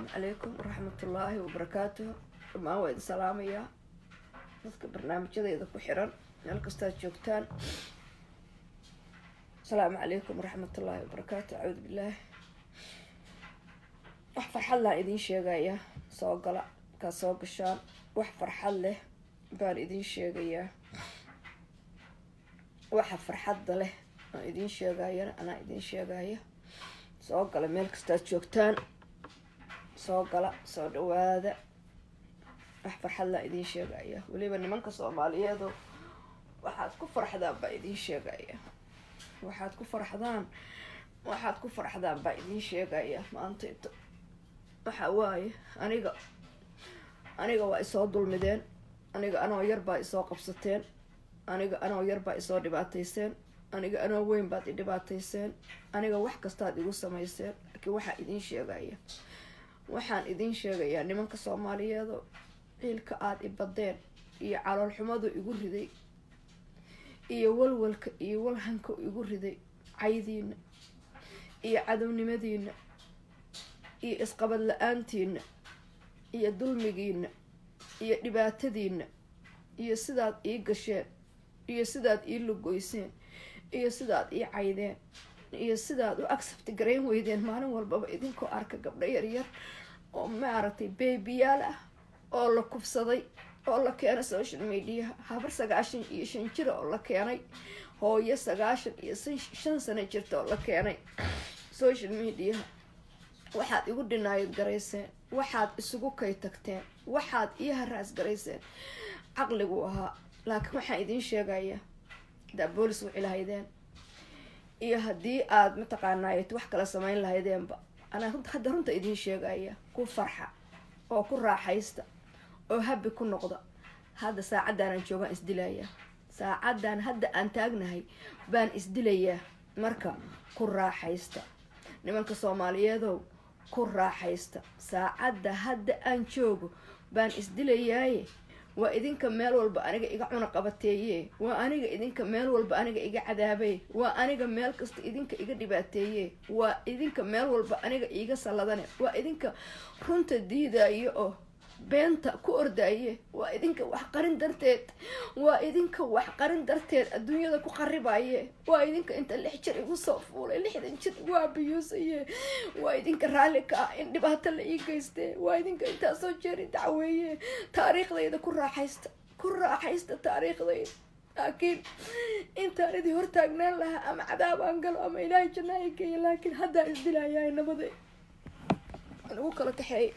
السلام عليكم ورحمة الله وبركاته. ما وين سلامية نذكر برنامج كذا إذا كحرا الكستات جوكتان. السلام عليكم ورحمة الله وبركاته. أعوذ بالله وحفر حلا إذن شيء سوق لا كسوق الشام وحفر حله بان إذن شيء وحفر حد له إذن شيء أنا إذن شيء سوق لا ملك ستات جوكتان سوق لا سوق هذا وحفر حلا إذن شيء ولي بني منك Soomaaliyeed waxaad ku farxdaan baa idin sheegaya waxaad ku farxdaan baa idin sheegaya maanta waxa waaye aniga waa isoo dulmideen aniga anoo yar baa isoo qabsateen aniga anoo yar baa isoo dhibaatayseen aniga anoo weyn baad i dhibaatayseen aniga wax kastaad igu samayseen laakiin waxaan idin sheegayaa nimanka Soomaaliyeed ciilka aad i badeen iyo calool xumadu igu riday iyo walwalka iyo walhanka igu riday caydiina iyo cadownimadiina iyo isqabad la'aantiina iyo dulmigiina iyo dhibaatadiina iyo sidaad ii gasheen iyo sidaad ii lugoyseen iyo sidaad ii caydeen iyo sidaad u accept gareyn weydeen maalin walbaba idinkoo arka gabdho yaryar oo maaragtay babyyaal ah oo la kufsaday oo la keenay social media habar 95 jir oo la keenay hooyo 95 sano jirta oo la keenay social media waxaad igu dhinaayad garayseen waxaad isugu kay tagteen waxaad ii haraas garayseen caqligu ahaa laakiin waxaan idin sheegayaa da boolis u ilahaydeen iyo hadii aad mataqaanaayad wax kala sameyn lahaydeenba ana hadda runta idin sheegaya ku farxa oo ku raaxaysta oo habi ku noqda hadda saacadan joogan isdilaya saacadan hadda aan taagnahay baan isdilaya marka ku raaxaysta nimanka Soomaaliyeed ku raaxaysta saacada hadda aan joogo baan isdilayay waa idinka meel walba aniga iga cuna qabateeyay waa aniga idinka meel walba aniga iga cadaabay waa aniga meel kasta idinka iga dhibaateeyay waa idinka meel walba aniga iga saladane waa idinka runta diidayo oo beenta ku ordaaye waa idinka wax qarin darteed waa idinka wax qarin darteed adduunyada ku qaribaaye waa idinka inta 6 jir igu soo fuulay 60 jir waa biyuusaye waa idinka raali ka in dhibaato la ii geystay waa idinka inta soo jeeri dacweeye taariikhdayda ku raaxaysta taariikhdayda laakiin intaan idin hortaagnaan lahaa ama cadaab aan galo ama ilaahay jannada geeyo laakiin hadda isdilayaa nabadey anigu kala kaxeey